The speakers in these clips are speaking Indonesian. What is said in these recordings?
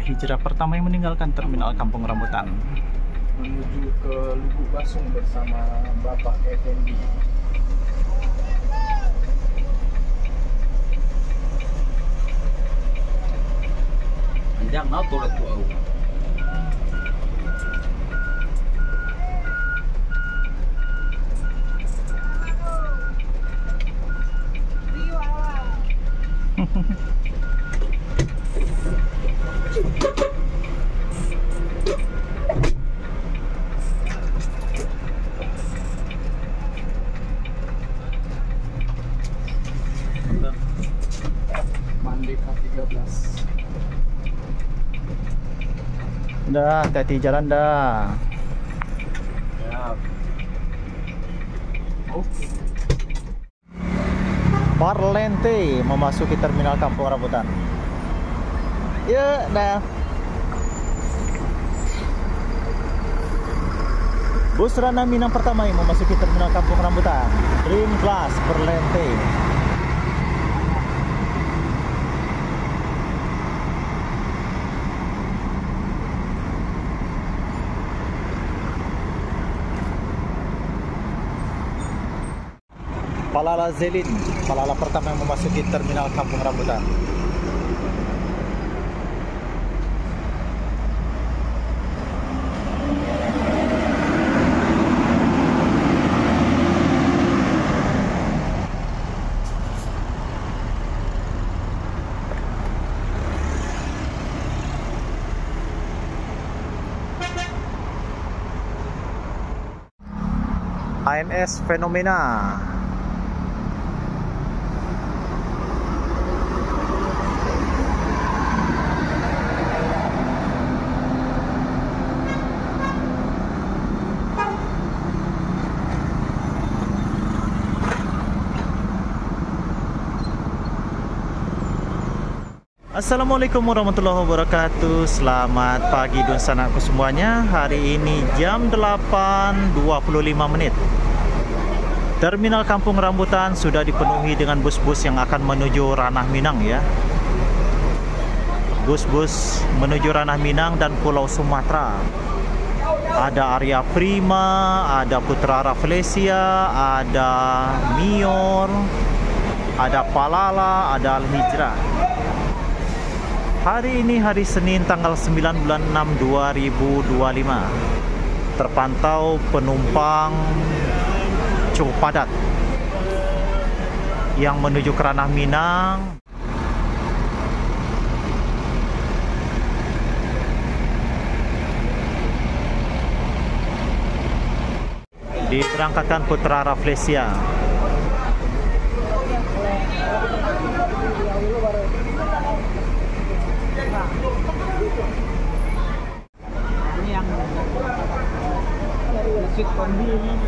hijrah pertama yang meninggalkan terminal Kampung Rambutan. Menuju ke Lubuk Basung bersama Bapak Effendi. Panjang mau turut tuh. Mandeka 13. Udah, hati-hati jalan dah. Ya. Oke. Parlente memasuki terminal Kampung Rambutan. Ya, dah. Bus Ranah Minang pertama yang memasuki terminal Kampung Rambutan. Dream Class Parlente. Palala Zelin, Palala pertama yang memasuki terminal Kampung Rambutan. ANS Fenomena. Assalamualaikum warahmatullahi wabarakatuh. Selamat pagi dan sanakku semuanya. Hari ini jam 8.25 menit. Terminal Kampung Rambutan sudah dipenuhi dengan bus-bus yang akan menuju Ranah Minang ya. Bus-bus menuju Ranah Minang dan Pulau Sumatera. Ada Arya Prima, ada Putra Rafflesia, ada Mior, ada Palala, ada Al-Hijrah. Hari ini hari Senin tanggal 9 bulan 6 2025. Terpantau penumpang cukup padat yang menuju ke Ranah Minang. Diberangkatkan Putra Rafflesia.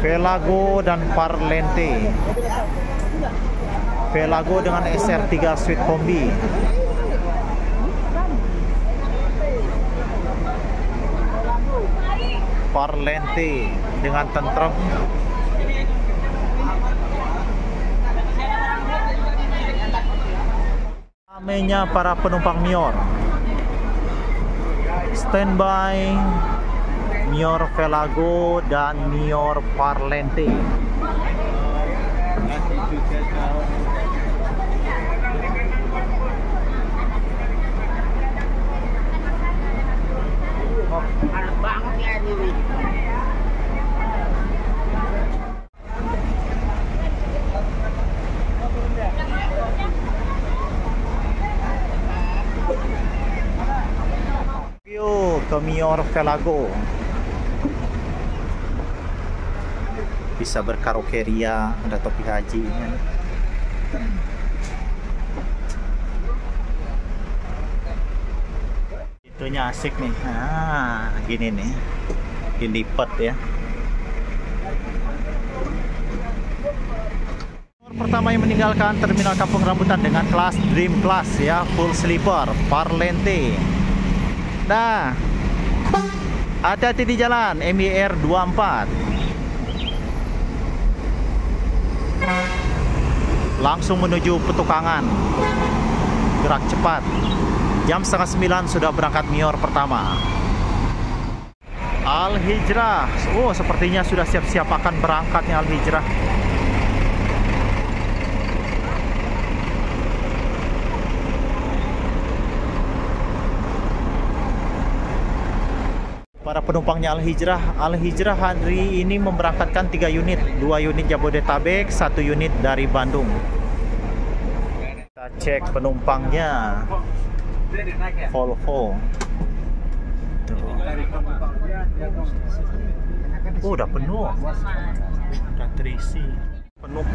Velago dan Parlente. Velago dengan SR3 Suite Kombi. Parlente dengan tentrem. Ramainya para penumpang Mior. Standby Mior Velago dan Mior Parlente. Panas banget ya ini. Yuk ke Mior Velago. Bisa berkaraokeria, ada topi haji ya. Itunya asik nih. Nah, gini nih. Dilipat ya. Pertama yang meninggalkan terminal Kampung Rambutan dengan kelas Dream Class ya, full sleeper, Parlente. Nah, hati-hati di jalan, MIR 24. Langsung menuju Petukangan. Gerak cepat. Jam setengah 9 sudah berangkat Mior pertama. Al Hijrah. Oh, sepertinya sudah siap-siap akan berangkatnya Al Hijrah. Para penumpangnya Al Hijrah hari ini memberangkatkan 3 unit, 2 unit Jabodetabek, 1 unit dari Bandung. Kita cek penumpangnya. Volvo. Tuh. Oh, udah penuh. Udah terisi. Penuh.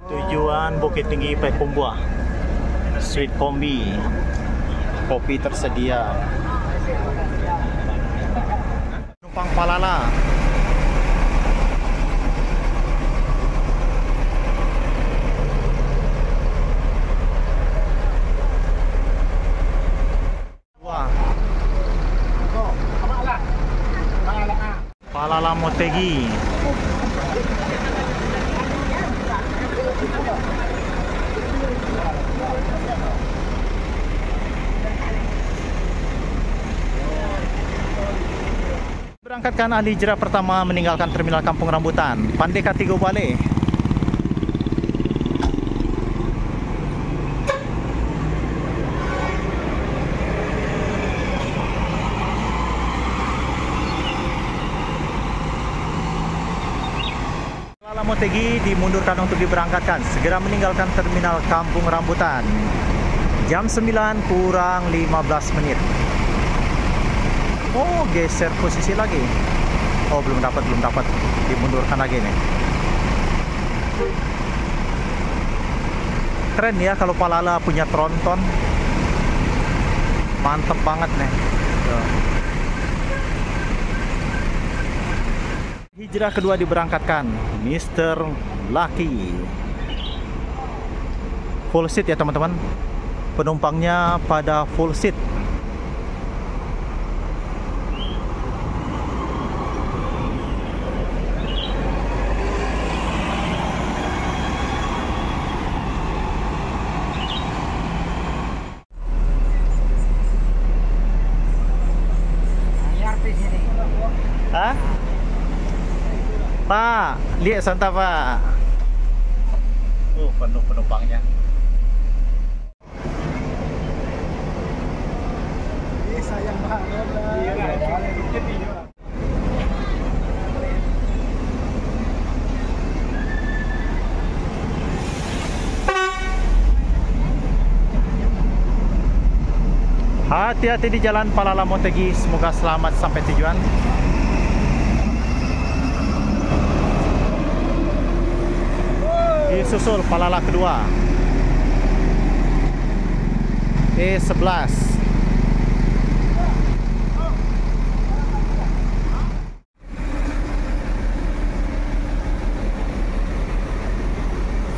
Tujuan Bukit Tinggi Payakumbuh. Suite kombi. Kopi tersedia. Penumpang Palala. Palala Motegi. Berangkatkan Al Hijrah pertama meninggalkan terminal Kampung Rambutan, Pandai Katigo Bale. Palala Motegi dimundurkan untuk diberangkatkan, segera meninggalkan terminal Kampung Rambutan. Jam 9 kurang 15 menit. Oh, geser posisi lagi. Oh, belum dapat. Dimundurkan lagi nih. Keren ya kalau Palala punya tronton. Mantep banget nih. Hijrah kedua diberangkatkan, Mr. Lucky. Full seat ya teman-teman. Penumpangnya pada full seat. Hah? Pak, lihat Santa Pak. Oh, penuh penumpangnya. Ini sayang banget. Hati-hati di jalan Palala Motegi, semoga selamat sampai tujuan. Disusul Palala kedua, E11.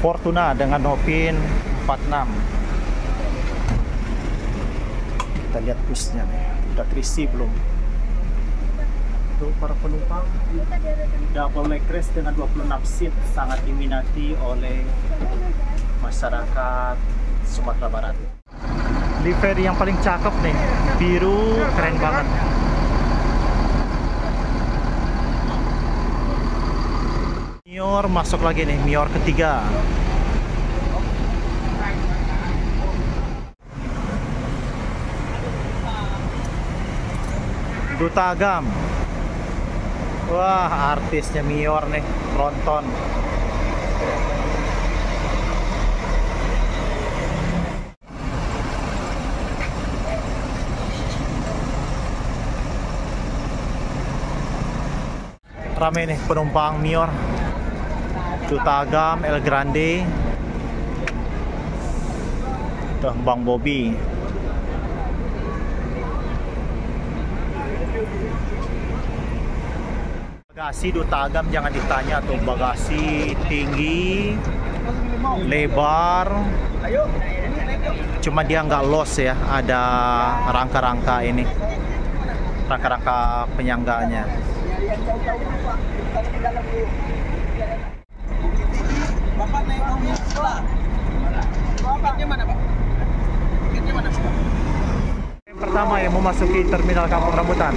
Fortuna dengan Hopin 46. Kita lihat busnya nih, udah terisi belum? Tuh para penumpang, double leg rest dengan 26 seat sangat diminati oleh masyarakat Sumatera Barat. Livery yang paling cakep nih, biru, keren banget. Mior masuk lagi nih, Mior ketiga. Duta Agam. Wah, artisnya Mior nih, tronton. Rame nih penumpang Mior. Duta Agam, El Grande. Tuh Bang Bobby. Bagasi Duta Agam jangan ditanya tuh, bagasi tinggi, lebar, cuma dia nggak los ya, ada rangka-rangka ini, rangka-rangka penyangganya. Bapak naik mobil sekolah. Bapaknya mana, Pak? pertama yang memasuki Terminal Kampung Rambutan.